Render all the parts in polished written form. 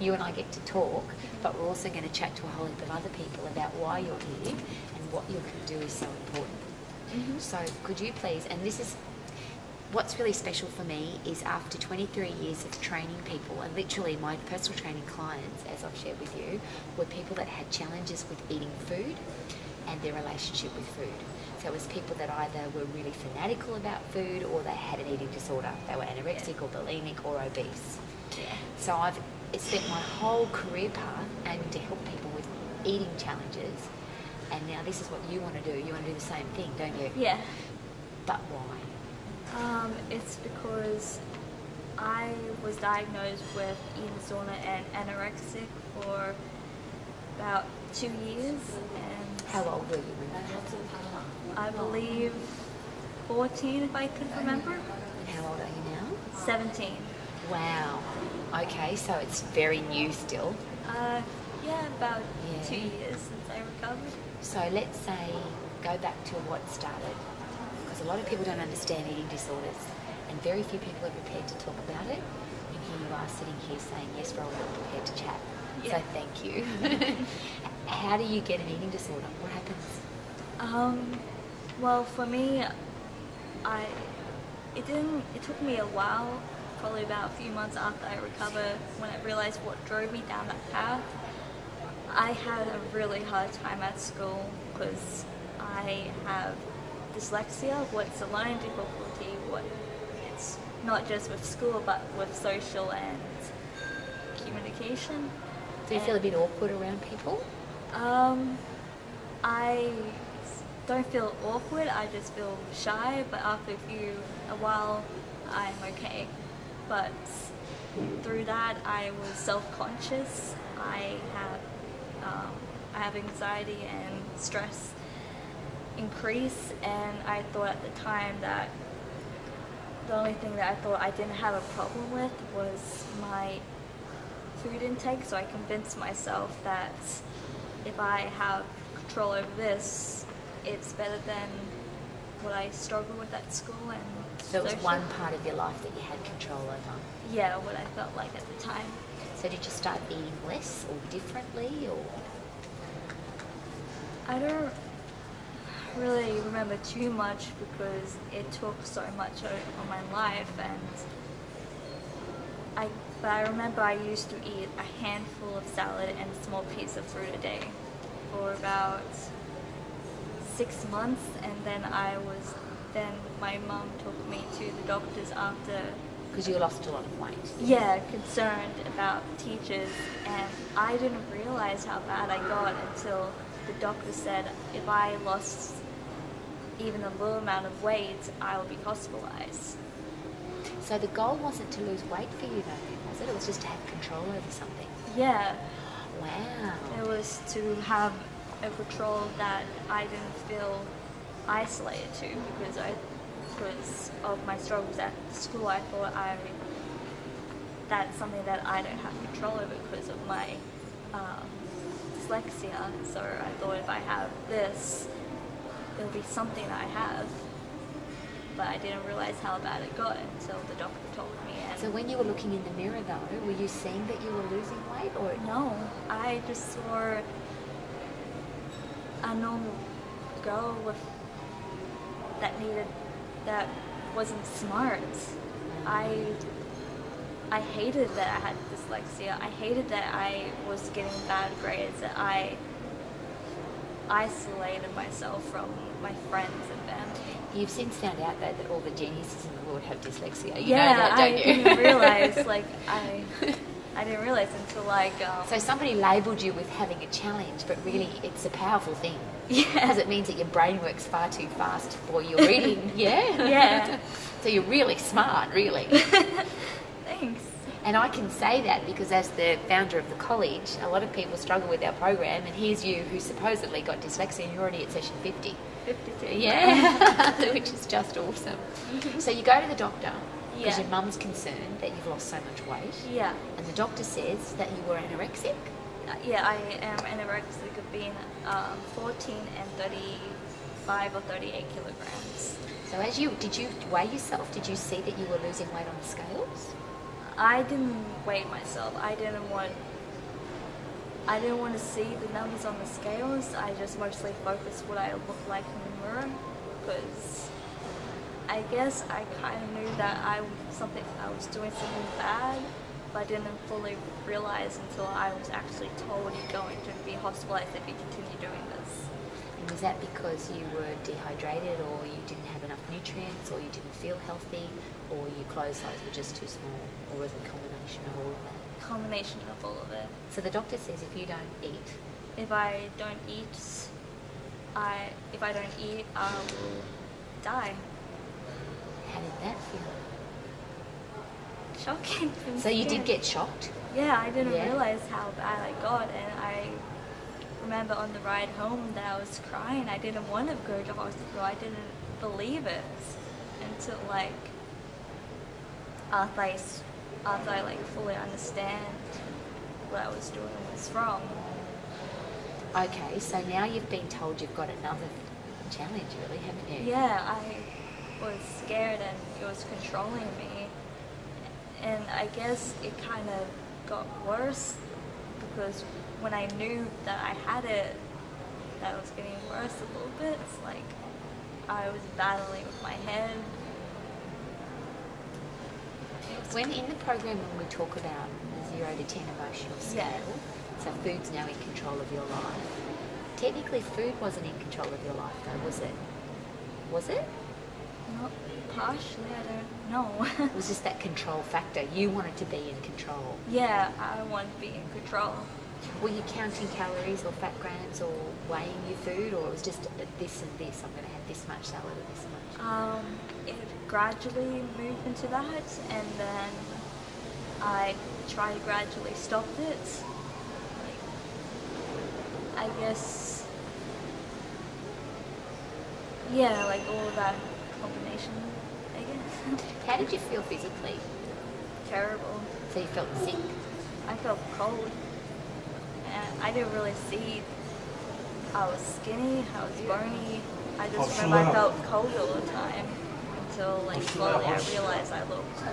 you and I get to talk, but we're also going to chat to a whole heap of other people about why you're here and what you're going to do is so important. So could you please, and this is what's really special for me, is after 23 years of training people, and literally my personal training clients, as I've shared with you, were people that had challenges with eating food and their relationship with food. So it was people that either were really fanatical about food or they had an eating disorder. They were anorexic or bulimic or obese. So I've spent my whole career path aiming to help people with eating challenges, and now this is what you want to do. You want to do the same thing, don't you? Yeah. But why? It's because I was diagnosed with eating disorder and anorexic for about 2 years, and How old were you when that happened? I believe 14, if I could remember. And how old are you now? 17. Wow. Okay, so it's very new still. Yeah, about 2 years since I recovered. So let's say, go back to what started, because a lot of people don't understand eating disorders, and very few people are prepared to talk about it. And here you are sitting here saying, yes, we're all prepared to chat. Yeah. So thank you. How do you get an eating disorder? What happens? Well, for me, it took me a while, probably about a few months after I recovered, when I realized what drove me down that path. I had a really hard time at school because I have dyslexia, what's a learning difficulty, it's not just with school but with social and communication. Do you feel a bit awkward around people? I don't feel awkward, I just feel shy, but after a while I'm okay. But through that I was self-conscious. I have anxiety and stress increase, and I thought at the time that the only thing that I thought I didn't have a problem with was my food intake, so I convinced myself that if I have control over this, it's better than what I struggled with at school. And So it was one part of your life that you had control over? Yeah, what I felt like at the time. So did you start eating less or differently, or? I don't really remember too much because it took so much of my life, but I remember I used to eat a handful of salad and a small piece of fruit a day for about 6 months, and then my mom took me to the doctors after. Because you lost a lot of weight. Yeah, concerned about teachers, and I didn't realize how bad I got until the doctor said if I lost even a little amount of weight, I would be hospitalized. So the goal wasn't to lose weight for you though, was it? It was just to have control over something. Yeah. Wow. It was to have a control that I didn't feel isolated to, because of my struggles at school. I thought that's something that I don't have control over because of my dyslexia. So I thought if I have this, it'll be something I have. But I didn't realize how bad it got until the doctor told me. And so when you were looking in the mirror though, were you seeing that you were losing weight, or? No, I just saw a normal girl that wasn't smart. I hated that I had dyslexia. I hated that I was getting bad grades, that I isolated myself from my friends and family. You've since found out though that all the geniuses in the world have dyslexia. You yeah, know that, don't you? I didn't realize. I didn't realize until So somebody labelled you with having a challenge, but really it's a powerful thing. Yeah. Because it means that your brain works far too fast for your reading. Yeah. Yeah. So you're really smart, really. Thanks. And I can say that because as the founder of the college, a lot of people struggle with our program, and here's you who supposedly got dyslexia and you're already at session 50. 52. Yeah, which is just awesome. So you go to the doctor because Yeah. your mum's concerned that you've lost so much weight. Yeah. And the doctor says that you were anorexic. Yeah, I am anorexic of being 14 and 35 or 38 kilograms. So did you weigh yourself? Did you see that you were losing weight on the scales? I didn't weigh myself. I didn't want I didn't want to see the numbers on the scales. I just mostly focused what I looked like in the mirror, because I guess I kind of knew that I was doing something bad, but I didn't fully realize until I was actually told you're going to be hospitalized if you continue doing this. And was that because you were dehydrated, or you didn't have enough nutrients, or you didn't feel healthy, or your clothes size were just too small, or was it a combination of all of that? Combination of all of it. So the doctor says if you don't eat, If I don't eat, I will die. how did that feel? Shocking. So you did get shocked? Yeah, I didn't Yeah. realize how bad I got, and I remember on the ride home that I was crying. I didn't want to go to hospital. I didn't believe it until after I fully understand what I was doing was wrong. Okay, so now you've been told you've got another challenge, really, haven't you? Yeah, I was scared and it was controlling me. And I guess it kind of got worse because when I knew that I had it, that was getting worse a little bit. It's like I was battling with my head. When in the program, when we talk about the 0 to 10 emotional scale, so food's now in control of your life. Technically, food wasn't in control of your life, though, was it? Was it? Not partially, I don't know. It was just that control factor. You wanted to be in control. Yeah, I want to be in control. Were you counting calories or fat grams or weighing your food, or it was just this and this? I'm going to have this much salad and this much. It gradually moved into that, and then I tried to gradually stop it. I guess, yeah, all of that combination, I guess. How did you feel physically? Terrible. So you felt sick? I felt cold, and I didn't really see. I was skinny, I was bony. I just remember I felt cold all the time until slowly I realized I looked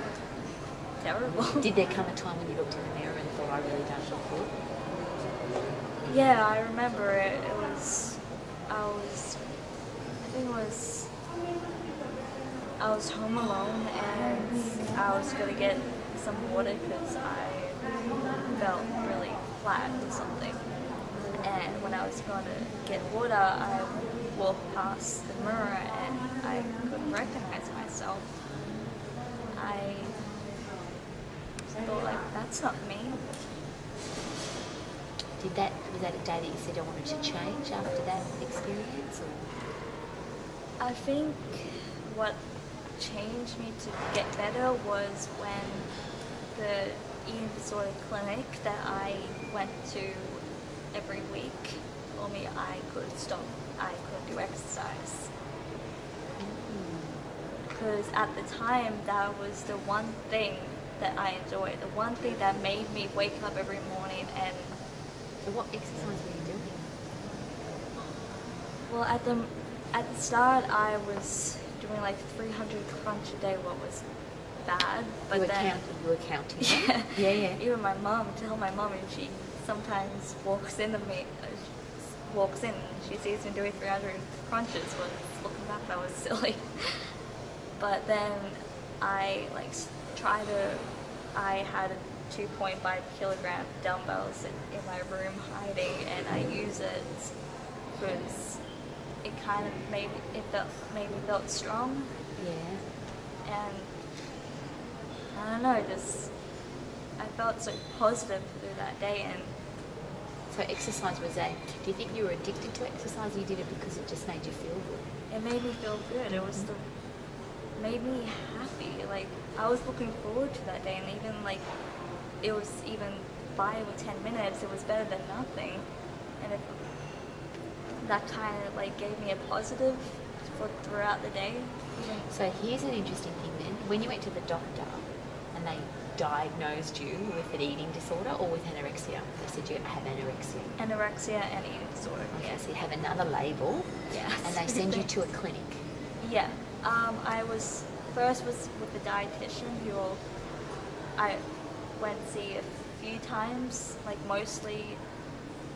terrible. Did there come a time when you looked in the mirror and thought, I really don't look good? Yeah, I remember it. I was home alone and I was going to get some water because I felt really flat or something. And when I was going to get water, I walked past the mirror and I couldn't recognize myself. I thought, that's not me. Was that a day that you said I wanted to change after that experience? Or? I think what changed me to get better was when the eating disorder clinic that I went to every week told me I could do exercise. Because at the time, that was the one thing that I enjoyed, the one thing that made me wake up every morning and... So what exercise were you doing? Well, at the start, I was doing 300 crunch a day, what was bad. But you were counting. Yeah. Yeah. Even my mom, tell my mom, and she sometimes walks in, and she sees me doing 300 crunches. But looking back, that was silly. But then I I had a 2.5 kilogram dumbbells in my room hiding, and I use it because it kind of made me felt strong. Yeah. And I don't know, I felt so positive through that day. And so exercise was that. Do you think you were addicted to exercise, or you did it because it just made you feel good? it made me feel good. It was made me happy. I was looking forward to that day, and even it was even 5 or 10 minutes, it was better than nothing. And that kind of gave me a positive throughout the day. So here's an interesting thing then. When you went to the doctor and they diagnosed you with an eating disorder or with anorexia, they said you have anorexia. Anorexia and eating disorder. Okay, so you have another label. Yes. And they send you to a clinic. Yeah. I was first with the dietitian who I went to see a few times, mostly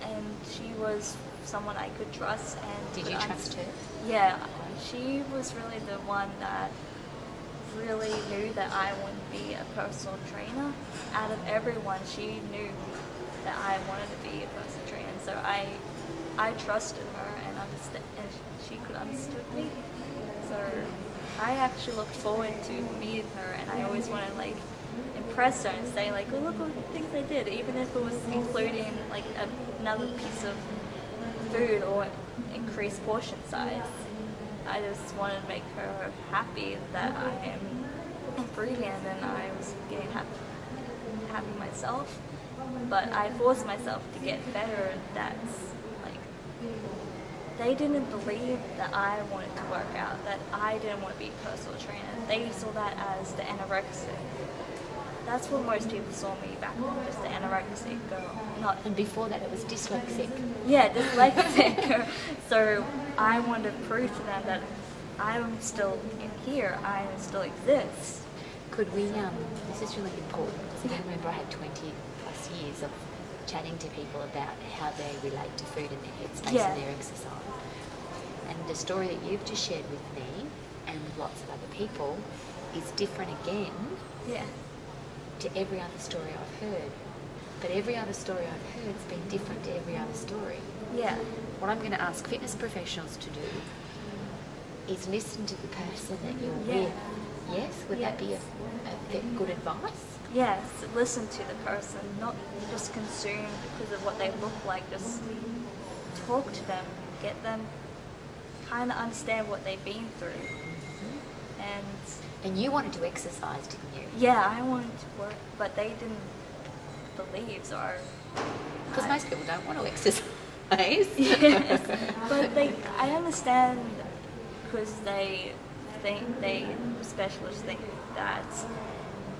and she was someone I could trust. And Did you trust her? Yeah, she was really the one that really knew that I wanted to be a personal trainer. Out of everyone, she knew that I wanted to be a personal trainer. So I trusted her and understood, and she could understand me. So I actually looked forward to meeting her, and I always wanted to like impress her and say like, oh, look what things I did, even if it was including like another piece of food or increased portion size. I just wanted to make her happy that I am improving, and then I was getting happy myself. But I forced myself to get better. That's like, they didn't believe that I wanted to work out, that I didn't want to be a personal trainer. They saw that as the anorexic. That's what most people saw me back then, just the anorexic girl. Not. And before that, it was dyslexic. Yeah, dyslexic. So I wanted to prove to them that I'm still here, I still exist. Could we, this is really important, because I remember I had 20 plus years of chatting to people about how they relate to food in their headspace and their exercise. And the story that you've just shared with me, and with lots of other people, is different again to every other story I've heard. But every other story I've heard has been different to every other story. Yeah. What I'm going to ask fitness professionals to do is listen to the person that you're with. Yes? Would that be a good advice? Yes, listen to the person, not just consume because of what they look like. Just talk to them, get them, kind of understand what they've been through. And you wanted to exercise, didn't you? Yeah, I wanted to work, but they didn't believe, so... Because most people don't want to exercise. Yes, but I understand, because specialists think that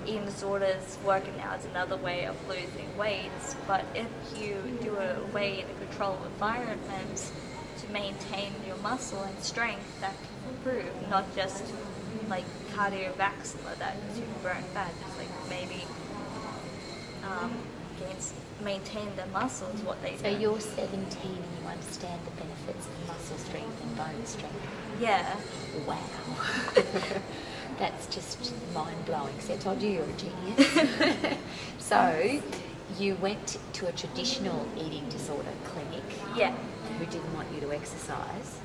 eating disorders, working out is another way of losing weight, but if you do a way in a controlled environment to maintain your muscle and strength, that can improve, not just like cardiovascular, that to burn fat, just like maybe maintain the muscles, what they do. So you're 17 and you understand the benefits of muscle strength and bone strength. Yeah. Wow. That's just mind-blowing. So I told you you're a genius. So you went to a traditional eating disorder clinic who didn't want you to exercise,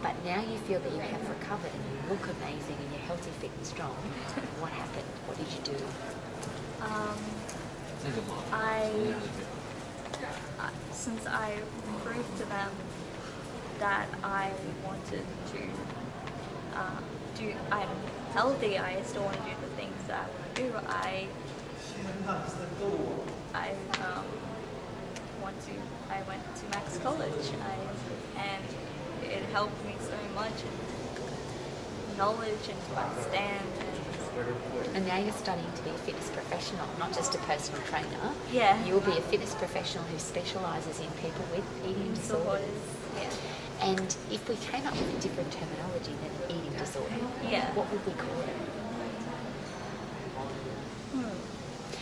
but now you feel that you have recovered and you look amazing and you're healthy, fit and strong. What happened? What did you do? Since I proved to them that I wanted to I'm healthy, I still want to do the things that I want to do. I went to Max College, and it helped me so much in knowledge and to understand. And now you're studying to be a fitness professional, not just a personal trainer. Yeah. You'll be a fitness professional who specialises in people with eating disorders. Yeah. And if we came up with a different terminology than eating disorder, what would we call it?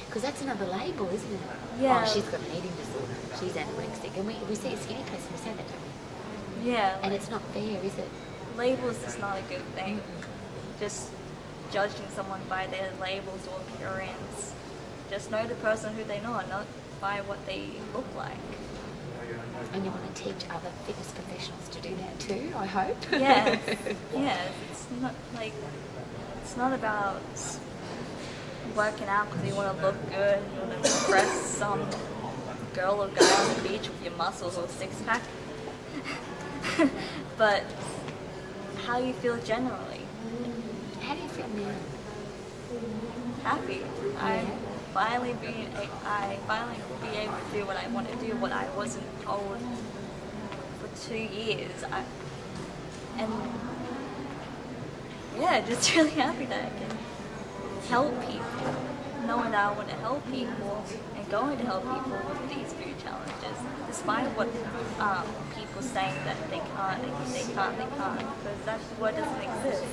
Because that's another label, isn't it? Yeah. Oh, she's got an eating disorder. She's anorexic. And we see a skinny person, we say that, don't we? Yeah. And it's not fair, is it? Labels is not a good thing. Just judging someone by their labels or appearance. Just know the person who they know, not by what they look like. And you want to teach other fitness professionals to do that too, I hope? Yes. It's not about working out because you want to look good, you want to impress some girl or guy on the beach with your muscles or six-pack. But how you feel generally. How do you feel now? Happy. I finally be able to do what I want to do, what I wasn't told for 2 years. Just really happy that I can help people, knowing that I want to help people and going to help people with these food challenges, despite what people saying that they can't, because that's what doesn't exist.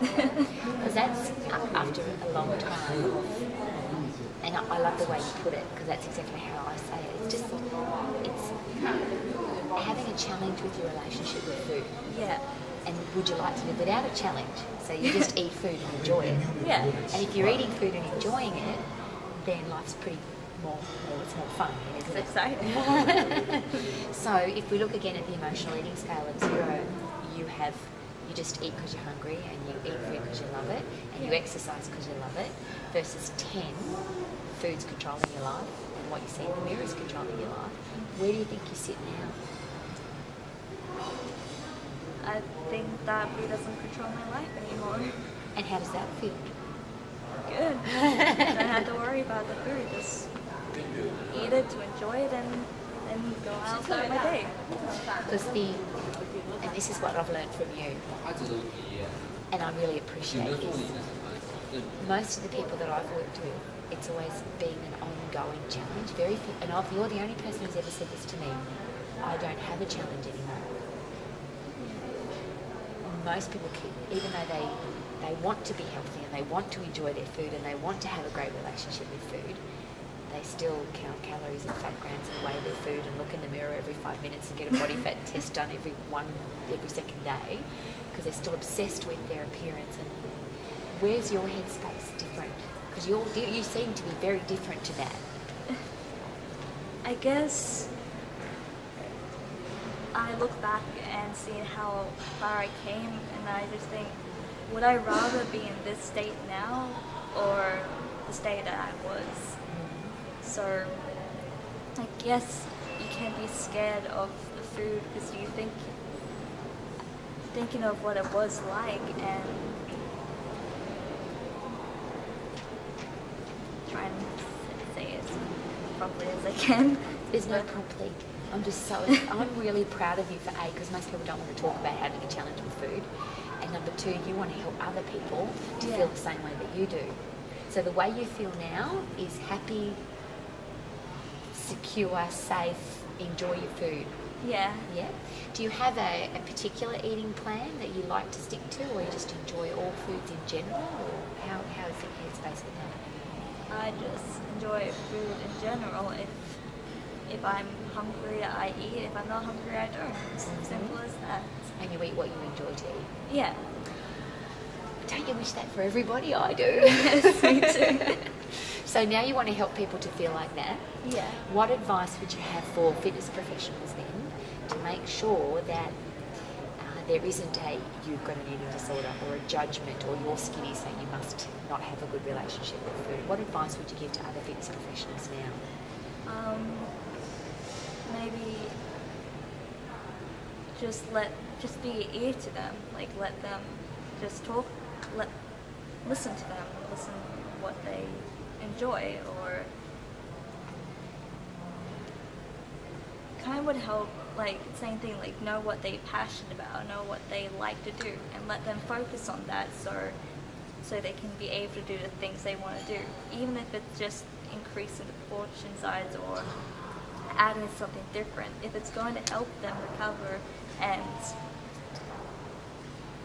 Because that's after a long time. And I love the way you put it, because that's exactly how I say it. It's just, it's having a challenge with your relationship with food. Yeah. And would you like to live without a challenge? So you just eat food and enjoy it. Yeah. And if you're eating food and enjoying it, then life's pretty more, well, it's more fun, isn't It's it? exciting. So if we look again at the emotional eating scale of 0, you just eat because you're hungry, and you eat food because you love it, and you exercise because you love it, versus 10, food's controlling your life, and what you see in the mirror is controlling your life. Where do you think you sit now? I think that food doesn't control my life anymore. And how does that feel? Good. I don't have to worry about the food. Just eat it to enjoy it and go out throughout my day. Because and this is what I've learned from you, and I really appreciate this. Most of the people that I've worked with, it's always been an ongoing challenge. Very few, and you're the only person who's ever said this to me. I don't have a challenge anymore. Most people keep, even though they want to be healthy and they want to enjoy their food and they want to have a great relationship with food, they still count calories and fat grams and weigh their food and look in the mirror every 5 minutes and get a body fat test done every second day, because they're still obsessed with their appearance. And where's your headspace different? Because you seem to be very different to that. I guess I look back and see how far I came, and I just think, would I rather be in this state now or the state that I was? So I guess you can be scared of the food because you thinking of what it was like, and trying to say it as properly as I can. There's no properly. I'm really proud of you for A, because most people don't want to talk about having a challenge with food, and number 2, you want to help other people to feel the same way that you do. So the way you feel now is happy, secure, safe, enjoy your food. Yeah. Yeah. Do you have a particular eating plan that you like to stick to, or you just enjoy all foods in general, or how is your headspace with that? I just enjoy food in general. If I'm hungry, I eat. If I'm not hungry, I don't. It's simple as that. And you eat what you enjoy to eat. Yeah. Don't you wish that for everybody? I do. Yes, me too. So now you want to help people to feel like that. Yeah. What advice would you have for fitness professionals then to make sure that there isn't you've got an eating disorder or a judgment, or you're skinny so you must not have a good relationship with food? What advice would you give to other fitness professionals now? Maybe just be ear to them, like let them just talk, listen to them, listen what they enjoy, or kind of would help, like same thing, like know what they're passionate about, know what they like to do, and let them focus on that so they can be able to do the things they want to do, even if it's just increasing the portion size or adding something different. If it's going to help them recover and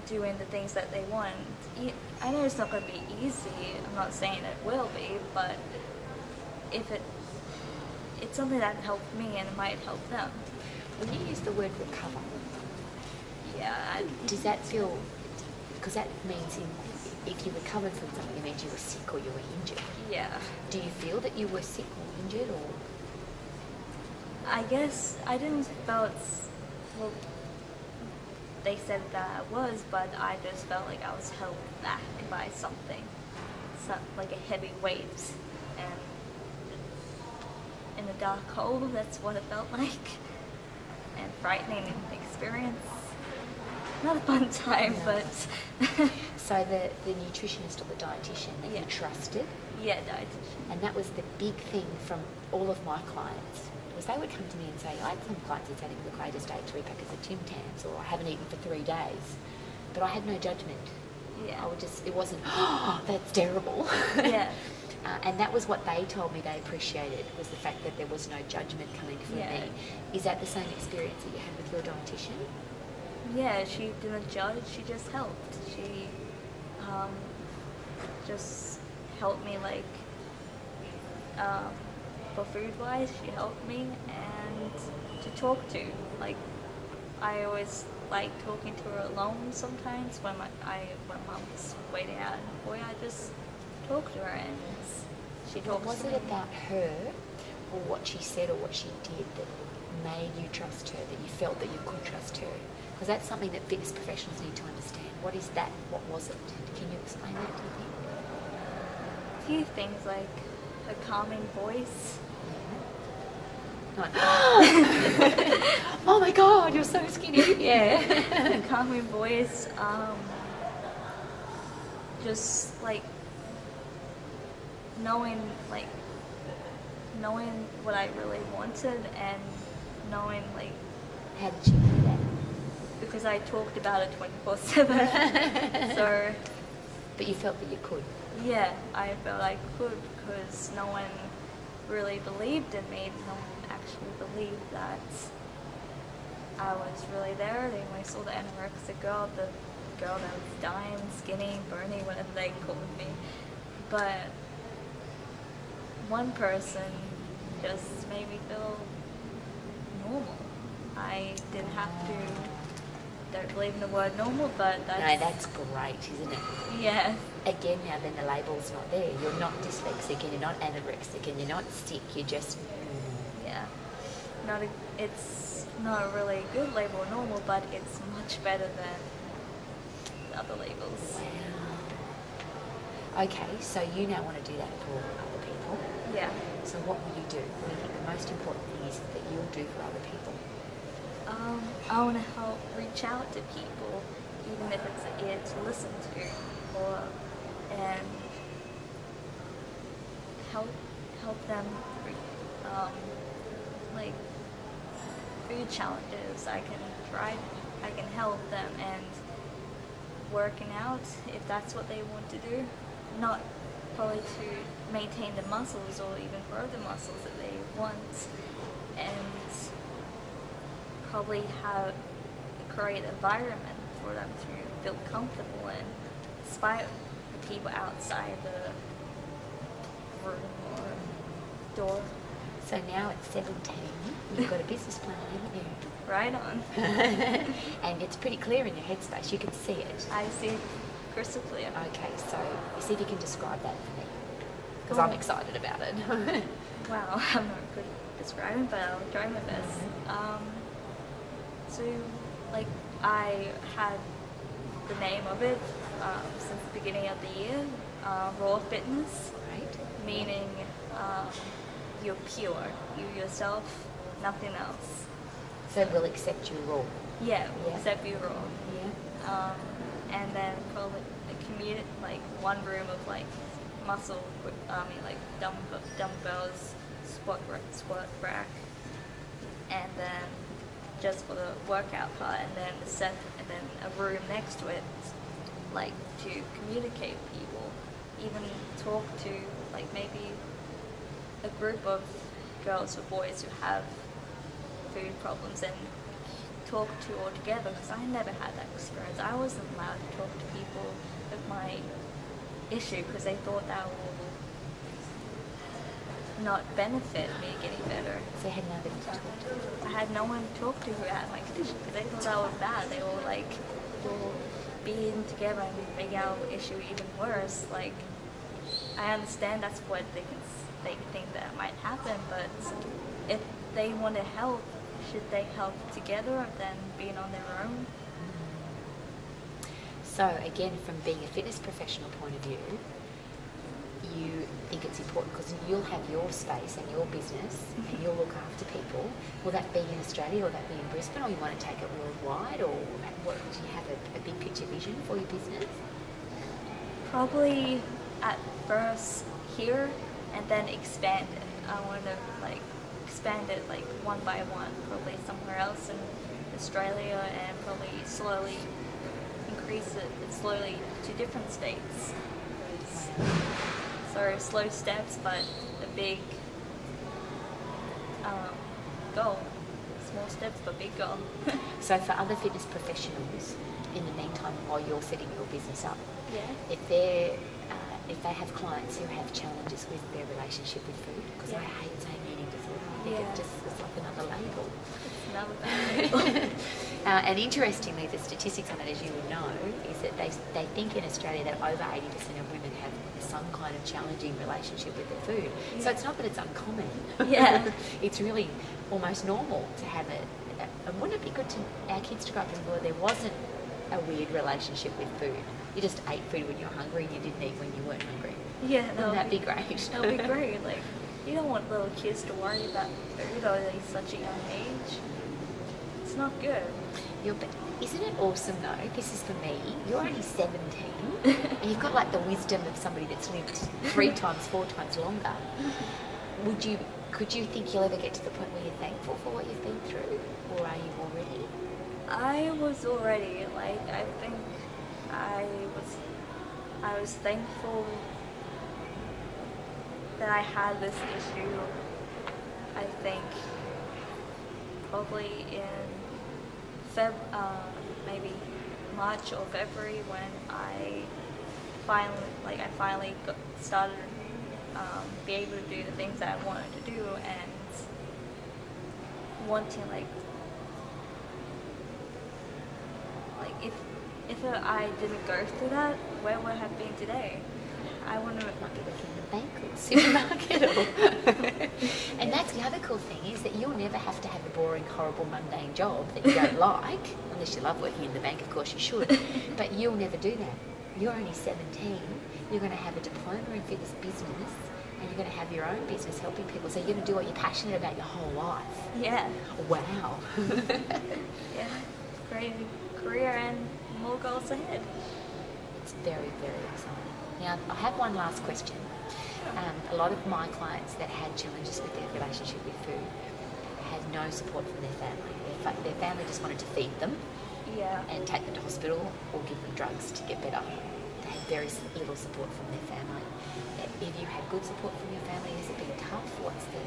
doing the things that they want. I know it's not going to be easy, I'm not saying it will be, but if it's something that helped me and it might help them. When you use the word recover, does that feel, because that means if you recovered from something, it means you were sick or you were injured. Yeah. Do you feel that you were sick or injured, or? I guess I didn't felt, well, they said that I was, but I just felt like I was held back by something, like a heavy weight, and in a dark hole, that's what it felt like, and frightening experience. Not a fun time, but... So the nutritionist or the dietitian that you trusted? Yeah, dietitian. And that was the big thing from all of my clients. Was they would come to me and say, I had some clients that said, look, I just ate 3 packets of Tim Tams, or I haven't eaten for 3 days. But I had no judgment. Yeah. It wasn't, oh, that's terrible. Yeah. And that was what they told me they appreciated, was the fact that there was no judgment coming from me. Is that the same experience that you had with your dietitian? Yeah, she didn't judge, she just helped. She just helped me, like, for food-wise, she helped me, and to talk to. Like, I always like talking to her alone sometimes when when Mum's waiting out in the foyer. I just talk to her, and she talks Was to it me. about her or what she said or what she did that made you trust her, that you felt that you could trust her? Because that's something that fitness professionals need to understand. What is that? What was it? Can you explain that, do you think? A few things like a calming voice. Like, oh my God, you're so skinny. Yeah. A calming voice. Just like knowing what I really wanted, and knowing like, How did she do that? because I talked about it 24/7. So But you felt that you could. yeah, I felt I could, because no one really believed in me. No one actually believed that I was really there. They only saw the anorexic girl, the girl that was dying, skinny, bony, whatever they called me. But one person just made me feel normal. I didn't have to, don't believe in the word normal, but that's... No, that's great, isn't it? Yeah. Again, now then the label's not there. You're not dyslexic and you're not anorexic and you're not sick. You're just... Yeah. It's not a really good label, normal, but it's much better than the other labels. Wow. Okay, so you now want to do that for other people. Yeah. So what will you do? What do you think the most important thing is that you'll do for other people? I want to help reach out to people, even if it's an ear to listen to, and help them, like food challenges. I can help them, and working out if that's what they want to do, not probably to maintain the muscles or even grow the muscles that they want, and probably create an environment for them to feel comfortable in, despite the people outside the room or door. So now at 17, you've got a business plan, haven't you? Right on. And it's pretty clear in your headspace. You can see it. I see it crystal clear. Okay, so see if you can describe that for me. Because Cool. I'm excited about it. Wow, I'm not good at describing, but I'll try my best. So, like, I had the name of it since the beginning of the year, Raw Fitness, Right? meaning you're pure, you yourself, nothing else. So we'll accept you raw. Yeah, Yeah. except you're raw. Yeah. And then probably a community, like one room of like muscle, like dumbbells, squat rack, and then just for the workout part, and then and then a room next to it, like to communicate with people, even talk to like maybe a group of girls or boys who have food problems and talk to all together, because I never had that experience. I wasn't allowed to talk to people with my issue because they thought that would not benefit me getting better. So you had nobody to talk to. I had no one to talk to who had my condition because they thought that was bad. They were like, we'll be in together and make our issue even worse. Like, I understand that's what they think that might happen, but if they want to help, should they help together than being on their own? So again, from being a fitness professional point of view, you think it's important because you'll have your space and your business and you'll look after people. Will that be in Australia or that be in Brisbane, or you want to take it worldwide, or what, do you have a big picture vision for your business? Probably at first here and then expand it. I want to like expand it like one by one, probably somewhere else in Australia, and probably slowly increase it slowly to different states. So slow steps, but a big goal. Small steps, but big goal. So for other fitness professionals, in the meantime, while you're setting your business up, Yeah. if they're if they have clients who have challenges with their relationship with food, because I hate saying eating disorder, I think it just is like another label. It's another label. And interestingly, the statistics on it, as you would know, is that they think in Australia that over 80% of women have some kind of challenging relationship with their food. Yeah. So it's not that it's uncommon. Yeah. It's really almost normal to have it. And wouldn't it be good to our kids to grow up in a world where there wasn't a weird relationship with food? You just ate food when you were hungry and you didn't eat when you weren't hungry. Yeah, Wouldn't that be great? That would be great. Like, you don't want little kids to worry about food at such a young age. It's not good. But isn't it awesome though? This is for me. You're only 17 and you've got like the wisdom of somebody that's lived 3 times, 4 times longer. Could you think you'll ever get to the point where you're thankful for what you've been through? Or are you already? I was already, like, I think I was thankful that I had this issue. I think probably in maybe March or February when I finally started be able to do the things that I wanted to do and wanting like if I didn't go through that, where would I have been today? I wouldn't have Might be working in the bank or the supermarket. Or and that's the other cool thing is that you'll never have to have a boring, horrible, mundane job that you don't like, unless you love working in the bank, of course you should, but you'll never do that. You're only 17, you're going to have a diploma in fitness business, and you're going to have your own business helping people, so you're going to do what you're passionate about your whole life. Yeah. Wow. Yeah, great career and more goals ahead. It's very, very exciting. Now, I have one last question. A lot of my clients that had challenges with their relationship with food had no support from their family. Their family just wanted to feed them and take them to hospital or give them drugs to get better. They had very little support from their family. Have you had good support from your family? Has it been tough? What's the...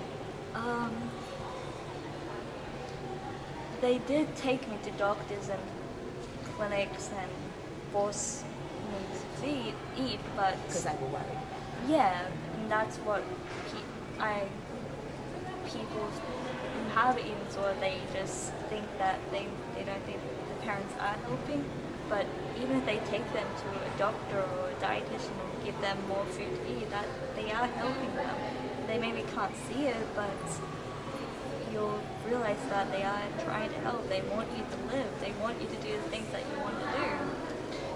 They did take me to doctors and clinics and force me to eat, but... Because they were worried. Yeah, and that's what people who have eating disorder, they just think that they don't think the parents are helping, but even if they take them to a doctor or a dietitian and give them more food to eat, that they are helping them. They maybe can't see it, but you'll realize that they are trying to help. They want you to live. They want you to do the things that you want to do.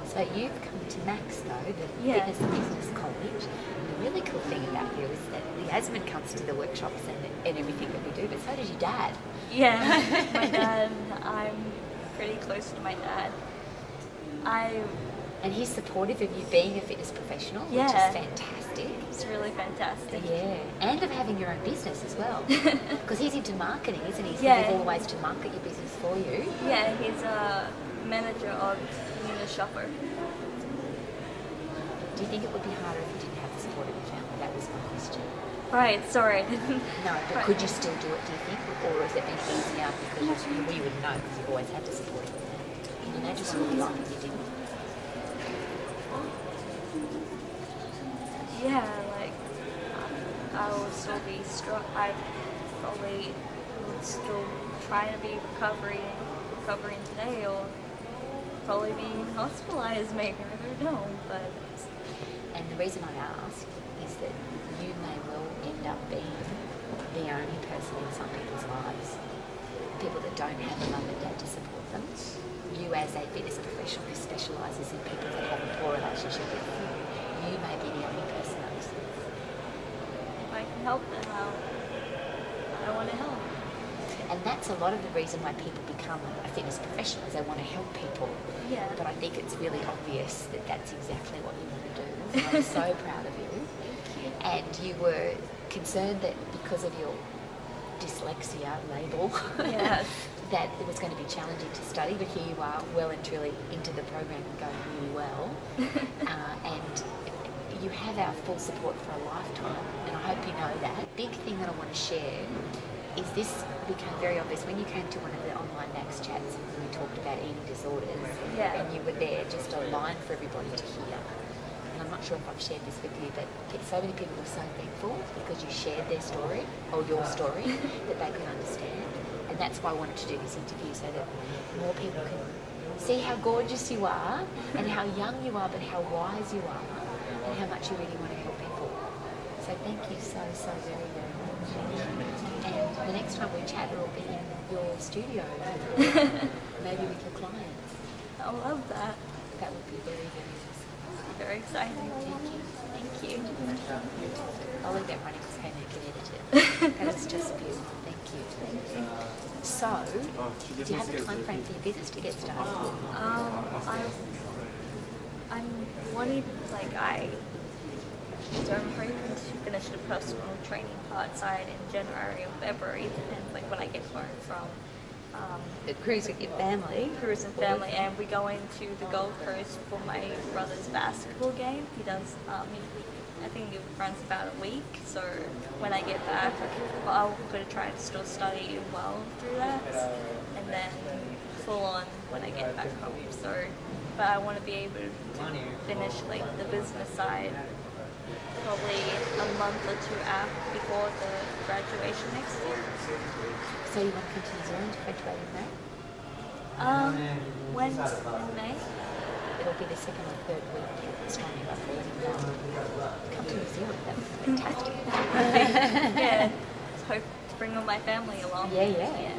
So you've come to Max though, the Fitness and Business College. And the really cool thing about you is that Yasmin comes to the workshops and everything that we do, but so does your dad. Yeah, my dad, I'm pretty close to my dad. And he's supportive of you being a fitness professional, which is fantastic. It's really fantastic. Yeah, and of having your own business as well. Because he's into marketing, isn't he? He's thinking of all the ways to market your business for you. Yeah, he's a manager of Nina Shopper. Do you think it would be harder if you didn't have the support of your family? That was my question. Right, sorry, I didn't. No, but could you still do it, do you think? Or has it been easier because you wouldn't know because you've always had to support it? Can you imagine what it would be like if you didn't? Yeah, like, I would still be strong. I probably would still try to be recovering today, or probably being hospitalized maybe, I don't know, but... And the reason I ask is that you may well end up being the only person in some people's lives, people that don't have a mum and dad to support them. You as a fitness professional who specialises in people that have a poor relationship with food, you may be the only person that listens. If I can help them, I want to help. And that's a lot of the reason why people become a fitness professional, is they want to help people. Yeah. But I think it's really obvious that that's exactly what you want to do. And I'm so proud of you. And you were concerned that because of your dyslexia label, that it was going to be challenging to study, but here you are, well and truly into the program and going really well. And you have our full support for a lifetime, and I hope you know that. Big thing that I want to share is this became very obvious when you came to one of the online Max chats and we talked about eating disorders, and you were there, just a line for everybody to hear. And I'm not sure if I've shared this with you, but so many people are so thankful because you shared their story or your story that they can understand. And that's why I wanted to do this interview, so that more people can see how gorgeous you are and how young you are, but how wise you are and how much you really want to help people. So thank you so very, very much. And the next time we chat, it'll be in your studio, maybe with your clients. I love that. That would be very, very nice. Very exciting. Thank you. I'll leave that running because Hannah can edit it. That was just beautiful. Thank you. So, do you have a time frame for your business to get started? I'm wanting, so I'm hoping to finish the personal training part side in January or February, depends when I get home from The cruise with your family. cruise and family, and we're going to the Gold Coast for my brother's basketball game. He does, I think it runs about a week, so when I get back, I'm going to try to still study well through that, and then full on when I get back home. So, but I want to be able to finish the business side probably a month or two after before the graduation next year. So you want to continue Zealand to graduate in May? When in May? It'll be the second or third week this time roughly. Come to New Zealand, that would be fantastic. Yeah, hope to bring all my family along. Yeah.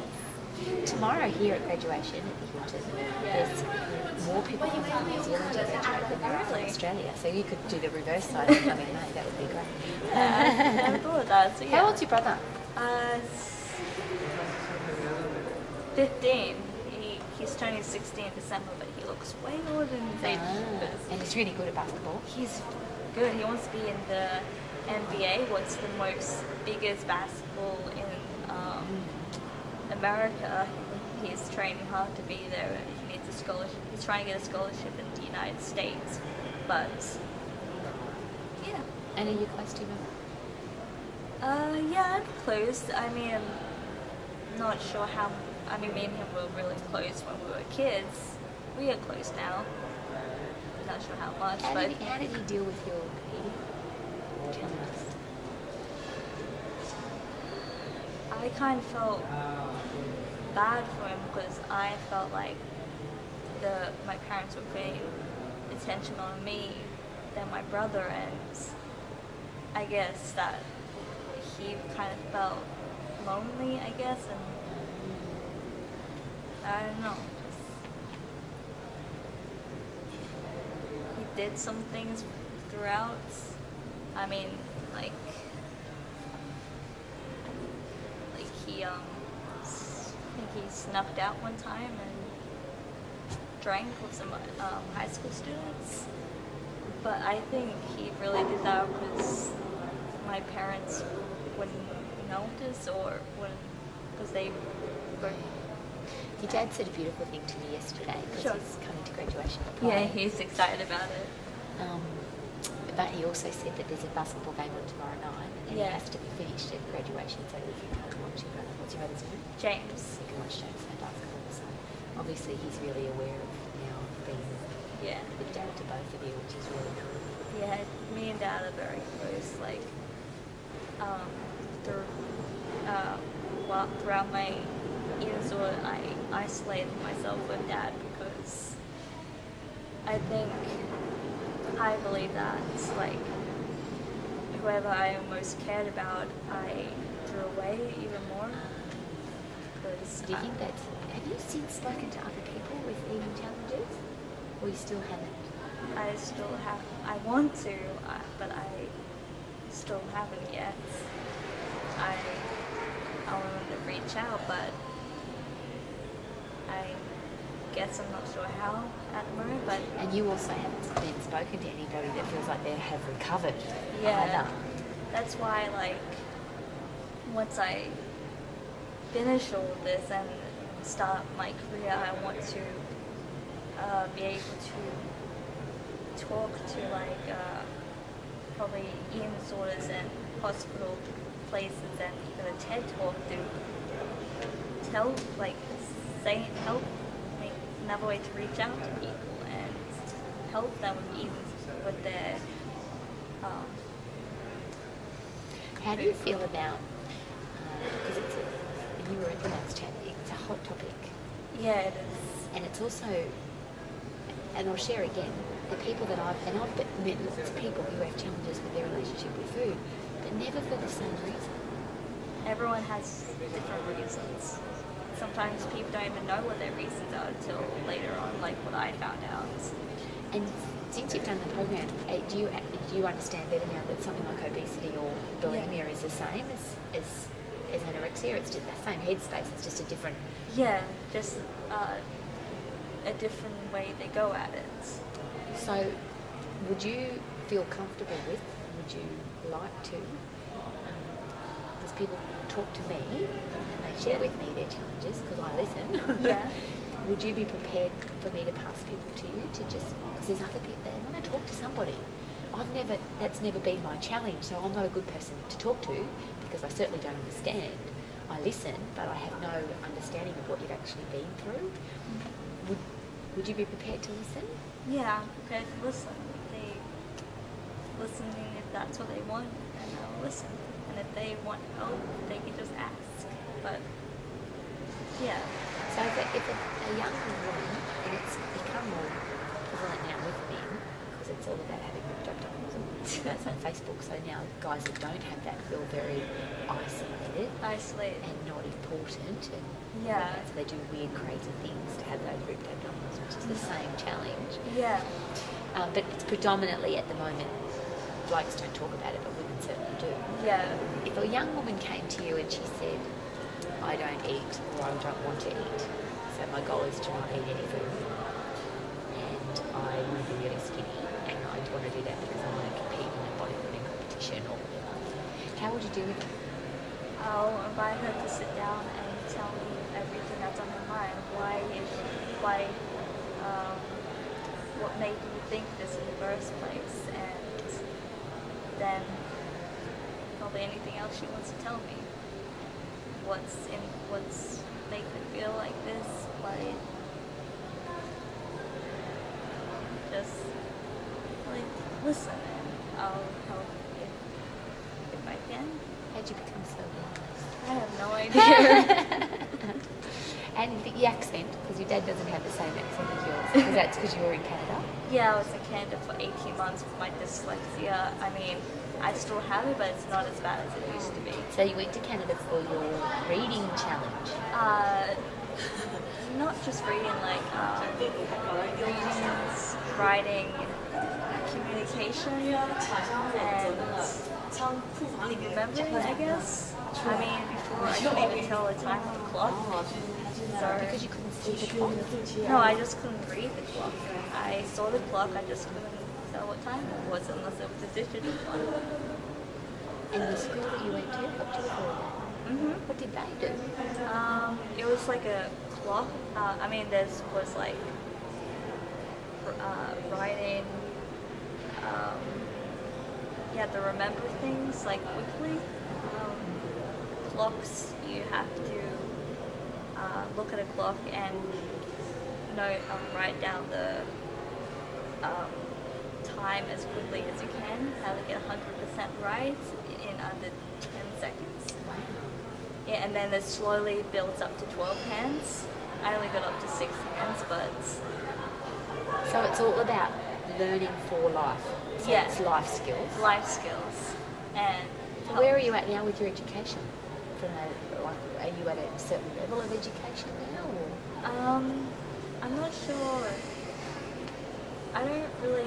Tomorrow here at graduation at the Hilton, there's more people coming from New Zealand to graduate than there are from Australia. So you could do the reverse side and come in May, that would be great. Yeah, I never thought of that. So yeah. How old's your brother? 15. He's turning 16 in December, but he looks way older than his age. And he's really good at basketball. He's good. He wants to be in the NBA, what's the most biggest basketball in America. He's training hard to be there. He needs a scholarship. He's trying to get a scholarship in the United States. But yeah. And are you close to him? Yeah, I'm close. I mean, I'm not sure how. I mean, me and him were really close when we were kids. We are close now. I'm not sure how much, but How did he deal with your competing? Tell us. I kind of felt bad for him because I felt like my parents were putting attention on me than my brother, and I guess that he kind of felt lonely, I guess, and I don't know. He did some things throughout. I mean, I think he snuck out one time and drank with some high school students. But I think he really did that because my parents wouldn't notice or wouldn't, because they were. Your dad said a beautiful thing to me yesterday because he's coming to graduation. Yeah, he's excited about it. But he also said that there's a basketball game on tomorrow night and it has to be finished at graduation, so if you can't watch your brother. What's your brother's name? James. You can watch James play basketball. So obviously he's really aware of now being the dad to both of you, which is really cool. Yeah, me and Dad are very close. Throughout my years, I isolated myself with Dad because I believe that whoever I most cared about, I threw away even more. Do you think that's? Have you since spoken to other people with eating challenges, or you still haven't? I still have. I want to, but I still haven't yet. I wanted to reach out, but I guess I'm not sure how at the moment. But and you also haven't then spoken to anybody that feels like they have recovered. Yeah, that's why once I finish all of this and start my career, I want to be able to talk to probably eating disorders and hospital places and even a TED talk to help make another way to reach out to people and help them with their How do you feel about, because you were at the maths chat, it's a hot topic. Yeah, it is. And it's also, and I'll share again, the people that I've met lots of people who have challenges with their relationship with food, but never for the same reason. Everyone has different reasons. Sometimes people don't even know what their reasons are until later on, like what I found out. And since you've done the program, do you understand better now that something like obesity or bulimia is the same as anorexia? It's just the same headspace, it's just a different... Yeah, just a different way they go at it. So, would you feel comfortable with, would you like to, because people talk to me and they share with me their challenges because I listen. Yeah. Would you be prepared for me to pass people to you to just, because there's other people that want to talk to somebody. That's never been my challenge, so I'm not a good person to talk to because I certainly don't understand. I listen, but I have no understanding of what you've actually been through. Would you be prepared to listen? Yeah, I'm prepared to listen. They listening if that's what they want, and I'll listen. And if they want help, they can just ask. But yeah. So if a young woman, and it's become more prevalent now with men, because it's all about having ripped abdominals and that's on Facebook, so now guys that don't have that feel very isolated and not important, and yeah, so they do weird crazy things to have those ripped abdominals, which is the same challenge. Yeah. But it's predominantly at the moment, blokes don't talk about it, but women certainly do. Yeah. If a young woman came to you and she said, I don't eat or I don't want to eat, so my goal is to not eat any food, and I want to be really skinny, and I want to do that because I want to compete in a bodybuilding competition or whatever, how would you do it? I'll invite her to sit down and tell me everything that's on her mind. What made you think this in the first place, and then probably anything else she wants to tell me. What's make her feel like this? Like, just like listen, and I'll help if I can. How'd you become so wise? I have no idea. And the accent, because your dad doesn't have the same accent as yours, because that's because you were in Canada. Yeah, I was in Canada for 18 months with my dyslexia. I mean, I still have it, but it's not as bad as it used to be. So you went to Canada for your reading challenge? Not just reading, like readings, writing, communication, and remembering, I guess. I mean, before I couldn't even tell the time on the clock. So, because you couldn't see the clock? No, I just couldn't read the clock. I saw the clock, I just couldn't tell what time it was unless it was a digital one. And the school that you went to, what did they do? What did they do? It was like a clock. I mean, there was like writing. You had to remember things like quickly. Clocks, you have to look at a clock and write down the time as quickly as you can, how to get 100% right in under 10 seconds. Wow. Yeah, and then it slowly builds up to 12 hands. I only got up to 6 hands, but... So it's all about learning for life. So Yeah. it's life skills. Life skills. And Where are you at now with your education? Are you at a certain level of education now? Or? I'm not sure. I don't really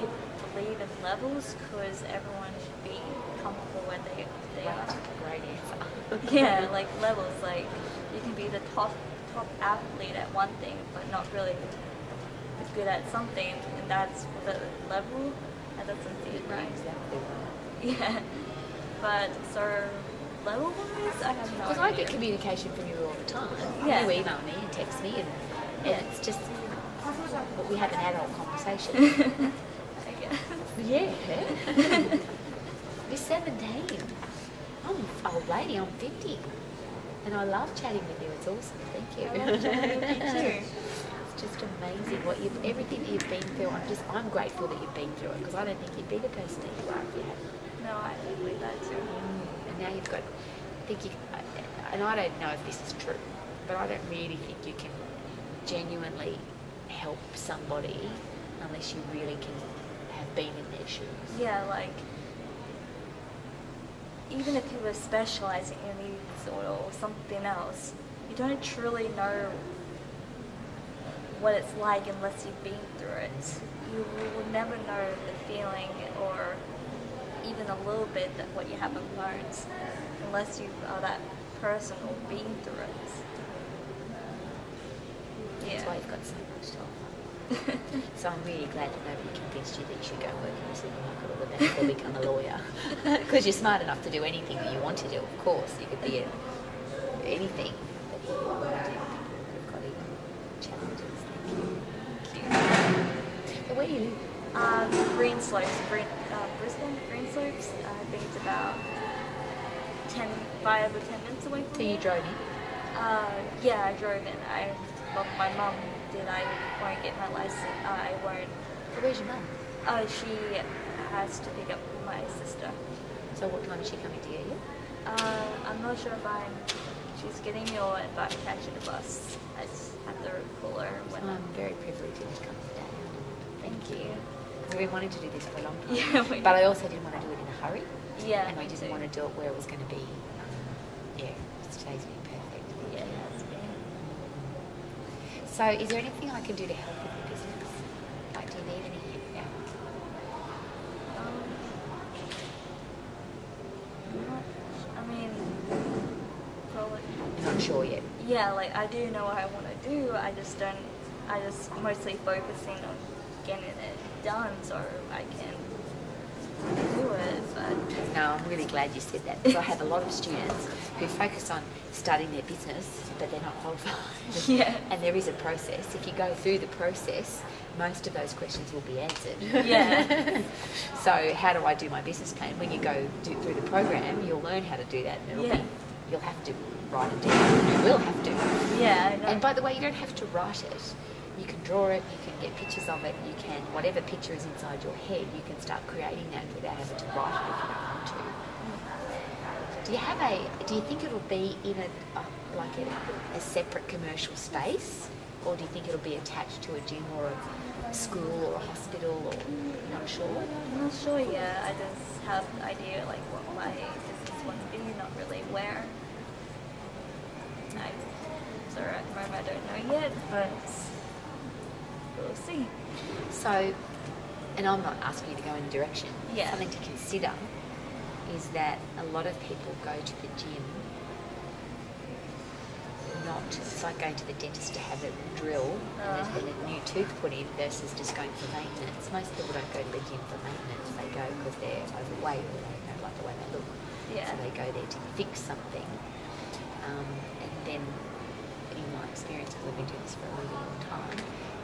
believe in levels because everyone should be comfortable where they are. Great answer. Yeah, like levels. Like you can be the top athlete at one thing, but not really good at something, and that's the level. That doesn't seem right. Exactly right. Yeah, but so level-wise, I have no Because idea. I get communication from you all the time. Yeah. You email me and text me, and it's just, but we have an adult conversation. I guess. Yeah. You're 17. I'm an old lady, I'm 50. And I love chatting with you, it's awesome, thank you. I love chatting with you too. It's just amazing everything that you've been through. I'm grateful that you've been through it, because I don't think you'd be the person that you are if you hadn't. you've got, I think you, and I don't know if this is true, but I don't really think you can genuinely help somebody unless you really can have been in their shoes. Yeah, like, even if you were specializing in any sort or something else, you don't truly know what it's like unless you've been through it. You will never know the feeling or even a little bit that what you haven't learned unless you are that person or been through it. That's why you've got so much to offer. So I'm really glad that nobody convinced you that you should go work in the supermarket or the bank or become a lawyer. Because you're smart enough to do anything that you want to do, of course. You could be anything that you want to do. People have got even challenges. Thank you. So where do you live? Green Slopes, Brisbane, Green Slopes. I think it's about 5 or 10 minutes away from So you here. drove in? Yeah, I drove in. Well, my mum did. I won't get my license. I won't. So where's your mum? She has to pick up my sister. So what time is she coming to get you? I'm not sure if she's getting me or if I'm catching the bus. I just have to call her when I'm very privileged to come today. Thank you. Because we've been wanting to do this for a long time. Yeah, But I also didn't want to do it in a hurry. Yeah, And I me didn't too. want to do it where it was going to be, today's been perfect. Yeah, it has been. So is there anything I can do to help with your business? Like, do you need any help? I mean, probably. You're not sure yet. Yeah, like I do know what I want to do. I just mostly focusing on getting it done so I can do it. But No, I'm really glad you said that because I have a lot of students who focus on starting their business, but they're not qualified. Yeah. And there is a process. If you go through the process, most of those questions will be answered. Yeah. So how do I do my business plan? When you go through the program, you'll learn how to do that. And you'll have to write it down. You will have to. yeah, I know. And by the way, you don't have to write it. You can draw it, you can get pictures of it, you can, whatever picture is inside your head, you can start creating that without having to write it if you don't want to. Do you think it'll be in a separate commercial space? Or do you think it'll be attached to a gym or a school or a hospital or not sure? I'm not sure yet. I just have an idea like what my business wants to be, not really where. So at the moment I don't know yet, but we'll see. So, and I'm not asking you to go in a direction. Yeah. Something to consider is that a lot of people go to the gym it's like going to the dentist to have a drill and then a new tooth put in versus just going for maintenance. Most people don't go to the gym for maintenance. They go because they're overweight or they don't like the way they look. Yeah. So they go there to fix something. And then, in my experience, because we've been doing this for a really long time,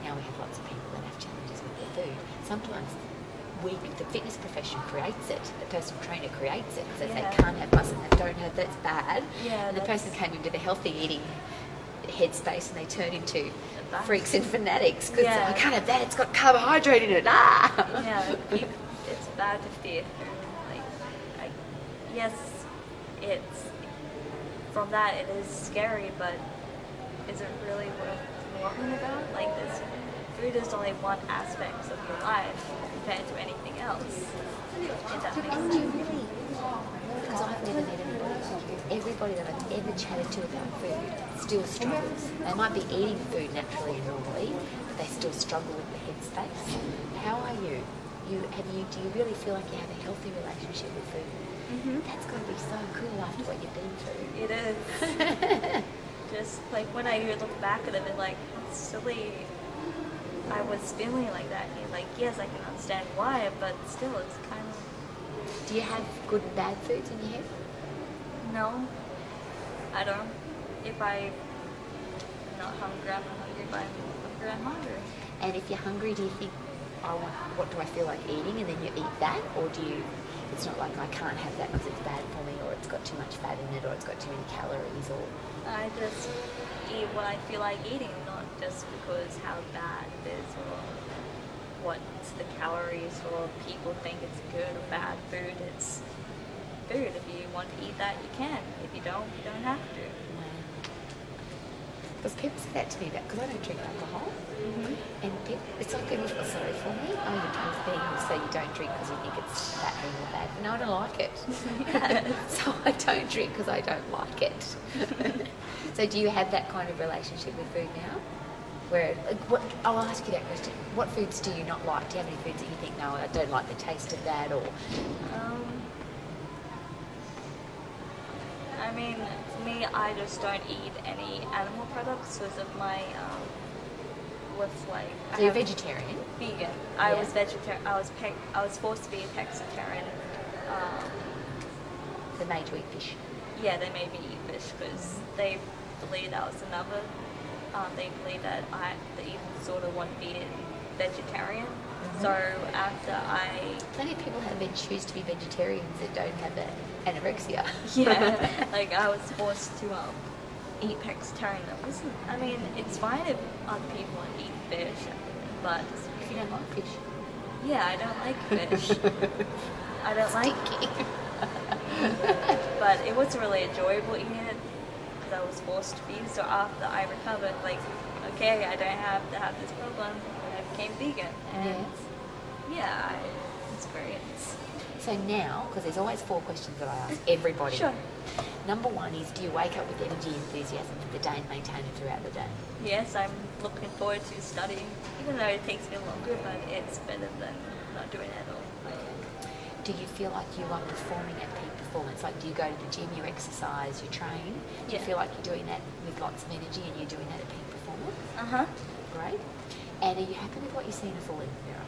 now we have lots of people that have challenges with their food. Sometimes the fitness profession creates it. The personal trainer creates it because they say can't have, mustn't have, don't have, that's bad. Yeah, and the person came into the healthy eating headspace and they turn into freaks and fanatics because I can't have that, it's got carbohydrate in it. Yeah, it's bad to fear food. Yes, it's from that it is scary, but is it really worth talking about? Like this, food is only one aspect of your life compared to anything else. If that makes sense. Because I've never met anybody, everybody that I've ever chatted to about food still struggles. They might be eating food naturally and normally, but they still struggle with the headspace. How are you? Do you really feel like you have a healthy relationship with food? Mm-hmm. That's got to be so cool after what you've been through. It is. Just like when I look back at it, it's like silly. I was feeling like that. And like, yes, I can understand why, but still, it's kind of. Do you have good and bad foods in your head? No, I don't. If I'm not hungry, I'm not hungry. If I'm hungry, I'm hungry. And if you're hungry, do you think, what do I feel like eating? And then you eat that? Or do you, it's not like I can't have that because it's bad for me, or it's got too much fat in it, or it's got too many calories, or... I just eat what I feel like eating, not just because how bad it is, or what's the calories, or people think it's good or bad food. It's food. If you want to eat that, you can. If you don't have to. Because people say that to me because I don't drink alcohol, and people, it's like people feel sorry for me. Oh, you're both being so you don't drink because you think it's that thing or bad. No, I don't like it. So I don't drink because I don't like it. So do you have that kind of relationship with food now? Where, I'll ask you that question. What foods do you not like? Do you have any foods that you think, no, I don't like the taste of that, or? I mean, for me, I just don't eat any animal products because of my, So you're vegetarian? Vegan. I was vegetarian. I was forced to be a pescatarian. They made you eat fish? Yeah, they made me eat fish because they believed that was another. They believed that I even sort of want to be a vegetarian. So after Plenty of people choose to be vegetarians that don't have that anorexia. Yeah, like I was forced to eat pescatarian. I mean, it's fine if other people want to eat fish, but If you don't like fish. yeah, I don't like fish. I don't like it. But it wasn't really enjoyable eating it because I was forced to be. So after I recovered, like, okay, I don't have to have this problem. I became vegan, and yeah, I experienced. So now, because there's always 4 questions that I ask everybody. Sure. Number 1 is, do you wake up with energy and enthusiasm for the day and maintain it throughout the day? Yes, I'm looking forward to studying, even though it takes me longer, but it's better than not doing it at all. Do you feel like you are performing at peak performance? Like, do you go to the gym, you exercise, you train? Do you feel like you're doing that with lots of energy and you're doing that at peak performance? Great. And are you happy with what you see in a full length mirror?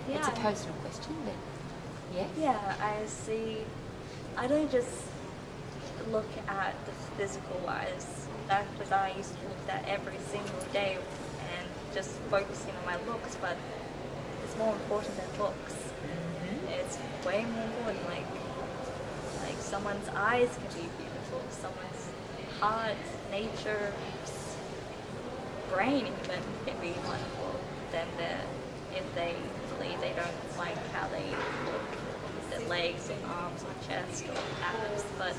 Yeah. It's a personal question, but yeah? Yeah, I see. I don't just look at the physical wise. That's because I used to look at that every single day and just focusing on my looks, but it's more important than looks. It's way more important. Like someone's eyes can be beautiful, someone's heart, nature, brain even can be wonderful. Then if they believe they don't like how they look, their legs or arms or chest or abs, but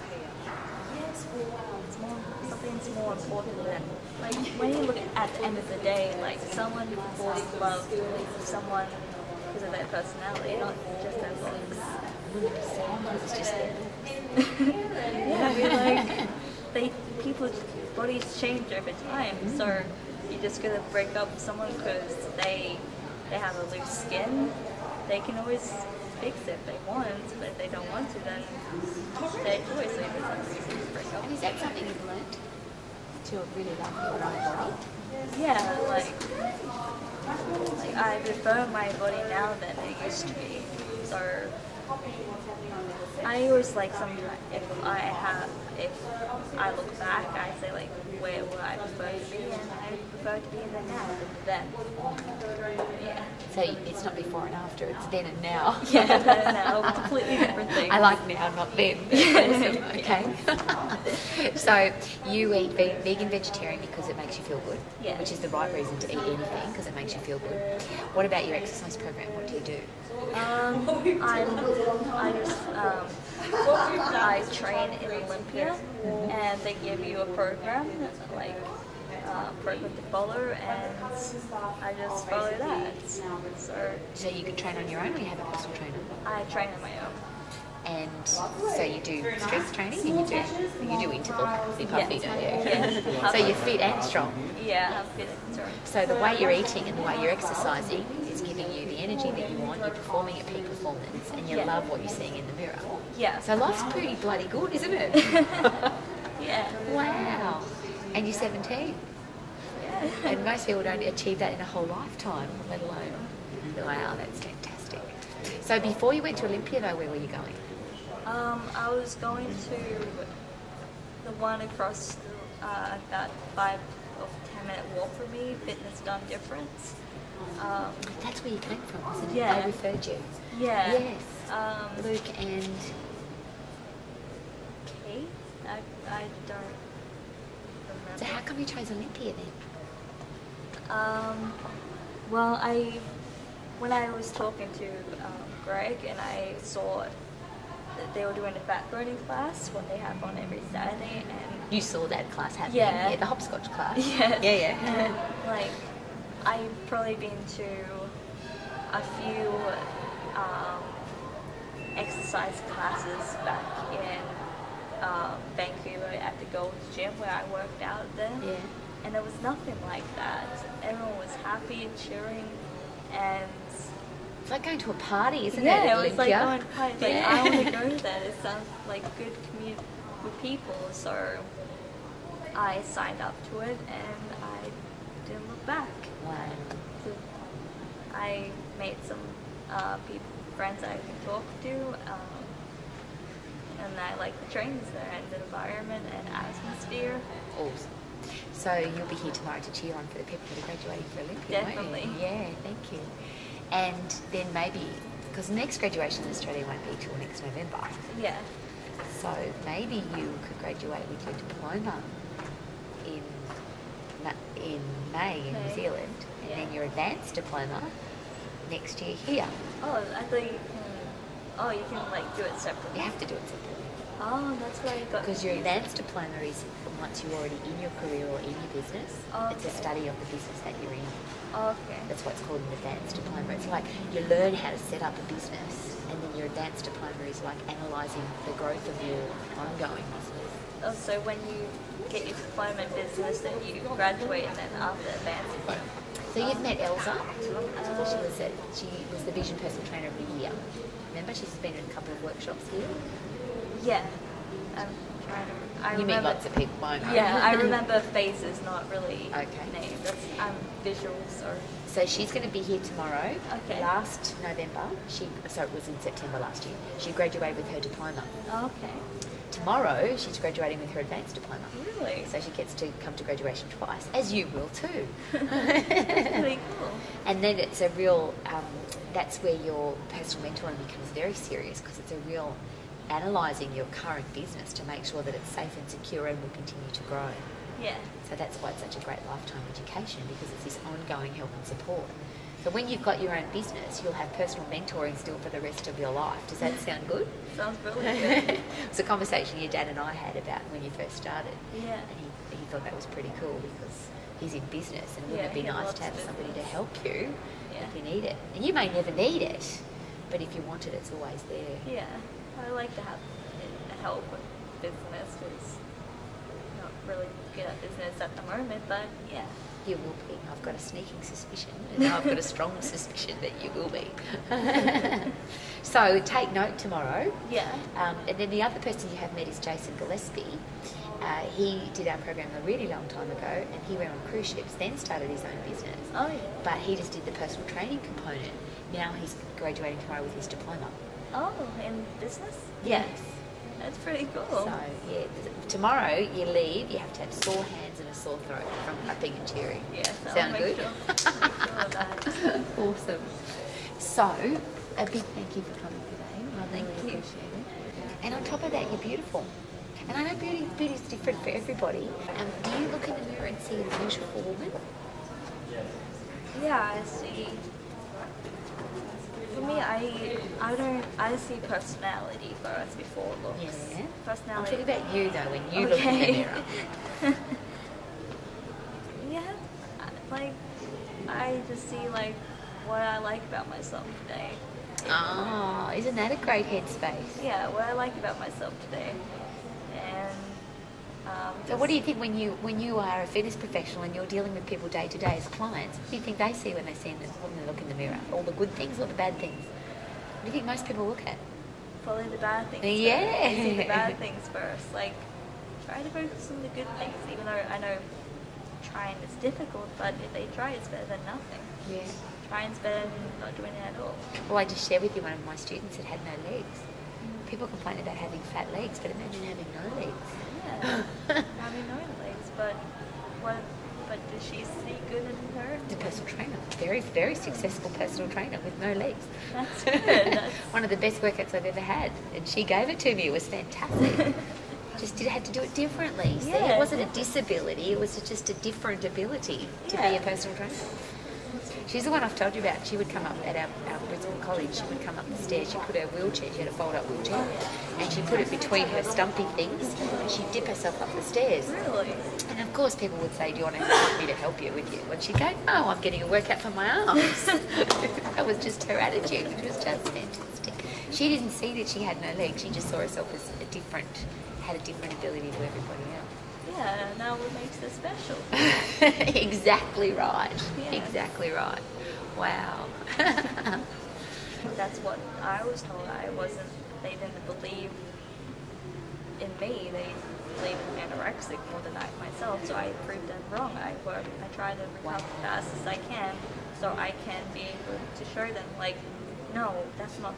something's more important than, like, when you look at the end of the day, like, someone falls in love with someone because of their personality, not just their looks. It's just that. Yeah, I mean, people's bodies change over time, so you're just gonna break up with someone because they have a loose skin. They can always fix it if they want, but if they don't want to, then it's their choice. So there's no reason to break up. And is that something you've learned? To really love your own body? Yeah, like I prefer my body now than it used to be. So I always like sometimes if I look back, I say like, where would I prefer to be, and I prefer to be in the now than then. Yeah. So it's not before and after, it's then and now. Yeah, then and now, completely different things. I like now, not then. Awesome. Okay. So you eat vegan vegetarian because it makes you feel good, which is the right reason to eat anything, because it makes you feel good. What about your exercise program? What do you do? I train in Olympia, and they give you a program, like program to follow, and I just follow that. So you can train on your own, or you have a personal trainer? I train on my own. And so you do strength training, and you do interval, you don't you? Yeah. So you're fit and strong. Yeah, I'm fit and strong. So the way you're eating and the way you're exercising is giving you the energy that you want. You're performing at peak performance, and you love what you're seeing in the mirror. Yeah. So life's pretty bloody good, isn't it? Yeah. Wow. And you're 17. Yeah. And most people don't achieve that in a whole lifetime, let alone. Wow, that's fantastic. So before you went to Olympia, though, where were you going? I was going to the one across about 5 or 10 minute walk from me, Fitness Done Difference. That's where you came from, isn't it? Yeah. They referred you. Yeah. Yes. Luke and... Kate? I don't remember. So how come you chose Olympia then? Well, when I was talking to Greg and I saw they were doing a fat burning class, what they have on every Saturday, and You saw that class happening? Yeah. The hopscotch class? yes. Yeah. And like, I've probably been to a few exercise classes back in Vancouver at the Gold's Gym where I worked out then. Yeah. And there was nothing like that. Everyone was happy and cheering, and It's like going to a party, isn't it? yeah, it was like Olympia? going to parties. Like, Yeah. I want to go to that. It sounds like good commute with people. So I signed up to it, and I didn't look back. Wow. So I made some friends I can talk to, and I like the trainings there and the environment and atmosphere. Awesome. So you'll be here tomorrow to cheer on for the people that are graduating for Olympia, won't you? Definitely. Yeah, thank you. And then maybe, because the next graduation in Australia won't be till next November, Yeah. so maybe you could graduate with your diploma in May in New May. Zealand, and Yeah. then your advanced diploma next year here. Oh, I thought you can. Oh, you can like do it separately. You have to do it separately. Oh, that's why I got. Because your advanced diploma is from once you're already in your career or in your business. It's a Okay. study of the business that you're in. Okay. That's what's called an advanced diploma. It's like you learn how to set up a business, and then your advanced diploma is like analysing the growth of your ongoing business. Oh, so when you get your diploma in business, then you graduate, and then after advanced diploma. So you've met Elsa. She was the vision person trainer of the year. Remember, she's been in a couple of workshops here. Yeah. I'm trying to. I You meet remember. lots of people, won't you? Yeah, I remember faces, not really Okay. names. That's visuals or. So she's going to be here tomorrow. Okay. Last November, it was in September last year, she graduated with her diploma. Okay. Tomorrow, she's graduating with her advanced diploma. Really? So she gets to come to graduation twice, as you will too. That's really cool. And then it's a real, that's where your personal mentoring becomes very serious, because it's a real analysing your current business to make sure that it's safe and secure and will continue to grow. Yeah. So that's why it's such a great lifetime education, because it's this ongoing help and support. So when you've got your own business, you'll have personal mentoring still for the rest of your life. Does that sound good? Sounds really good. It's a conversation your dad and I had about when you first started. Yeah. And he thought that was pretty cool, because he's in business, and wouldn't Yeah, it be he nice loves to have somebody to business. help you Yeah. if you need it? And you may never need it, but if you want it, it's always there. Yeah. I like to have help with business. Because not really good at business at the moment, but yeah. You will be. I've got a sneaking suspicion, and I've got a strong suspicion that you will be. So take note tomorrow. Yeah. And then the other person you have met is Jason Gillespie. He did our program a really long time ago, and he went on cruise ships, then started his own business. Oh yeah. But he just did the personal training component. Now he's graduating tomorrow with his diploma. Oh, in business? Yes. That's pretty cool. So, yeah, tomorrow you leave, you have to have sore hands and a sore throat from clapping and cheering. Yes, I'll Sound make good? Sure, make sure of that. Awesome. So, a big thank you for coming today. I really Thank you. appreciate it. And on top of that, you're beautiful. And I know beauty's different for everybody. Do you look in the mirror and see a beautiful woman? Yeah, I see. For me, I see personality first before looks. Yeah. I'm Personality. talking about you though, when you look in the mirror. Yeah, like I just see like what I like about myself today. Oh, isn't that a great headspace? Yeah, what I like about myself today, and So what do you think when you are a fitness professional and you're dealing with people day to day as clients? What do you think they see when they look in the mirror? All the good things or the bad things? What do you think most people look at? probably the bad things. Yeah. First. I see the bad things first. Like try to focus on the good things, even though I know trying is difficult. But if they try, it's better than nothing. Yeah. Trying's better than not doing it at all. Well, I just shared with you one of my students that had no legs. People complain about having fat legs, but imagine having no legs. Yeah, having no legs, but what? But does she see good in her? The personal trainer, very, very successful personal trainer with no legs. That's good. That's... One of the best workouts I've ever had, and she gave it to me. It was fantastic. Just had to do it differently. See, Yeah, it wasn't a disability; it was just a different ability to be Yeah. a personal trainer. She's the one I've told you about. She would come up at our Brisbane college. She would come up the stairs. She put her wheelchair. She had a fold-up wheelchair, and she put it between her stumpy things, and she'd dip herself up the stairs. Really? And of course, people would say, "Do you want me to help you with you?" And she'd go, "No, I'm getting a workout for my arms." That was just her attitude, which was just fantastic. She didn't see that she had no legs. She just saw herself as had a different ability to everybody else. Yeah, now what makes her special? Exactly right. Yeah. Exactly right. Wow. That's what I was told. They didn't believe in me. They believed in anorexic more than I myself. So I proved them wrong. I try to recover as fast as I can, so I can be able to show them, like, no, that's not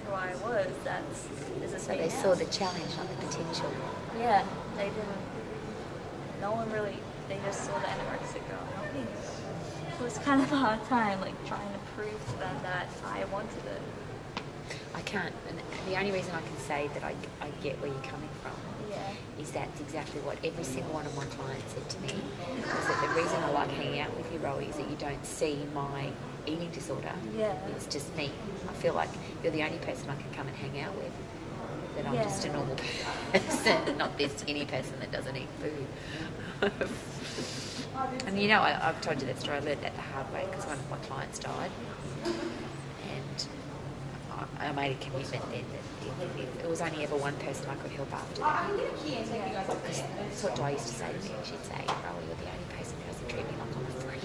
who I was. This is So me they now. saw the challenge, not the potential. Yeah, they didn't. No one really. They just saw the anorexic girl. It was kind of a hard time, like trying to prove to them that I wanted it. I can't, and the only reason I can say that I get where you're coming from Yeah. is that's exactly what every single one of my clients said to me, is that the reason I like hanging out with you, Rowie, is that you don't see my eating disorder. Yeah. It's just me. I feel like you're the only person I can come and hang out with, that I'm just a normal person, not this skinny person that doesn't eat food. And you know, I've told you that story. I learned that the hard way because one of my clients died, and I made a commitment then that if it was only ever one person I could help after that. Because that's what Di used to say to me. She'd say, "Oh, you're the only person who doesn't treat me like I'm a freak."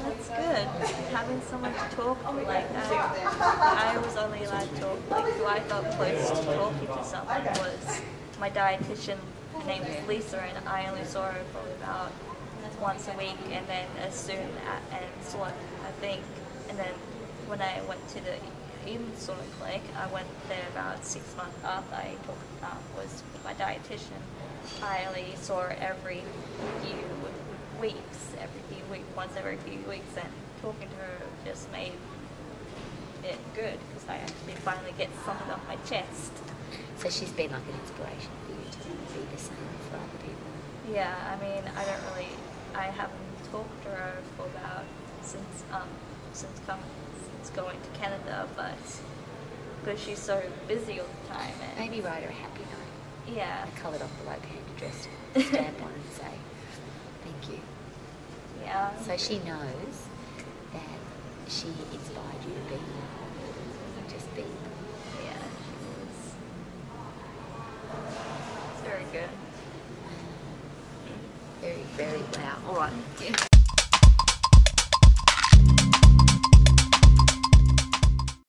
That's good. Having someone to talk to like that. I was only allowed to talk, like, who I felt close to talking to someone was my dietitian. Her name was Lisa, and I only saw her probably about once a week, and then as soon and saw it, I think. And then when I went to the eating disorder clinic, I went there about 6 months after I was with my dietitian. I only saw her every few weeks, once every few weeks, and talking to her just made it good because I actually finally get something off my chest. So she's been like an inspiration for you to be the same for other people. Yeah, I mean, I haven't talked to her for about since going to Canada, but because she's so busy all the time. And Maybe write her a happy note. yeah, A coloured envelope handed addressed, stamp on and say, "Thank you." yeah. So she knows that she inspired you to be just be. Yeah, it's very good. Very, very wow. All right.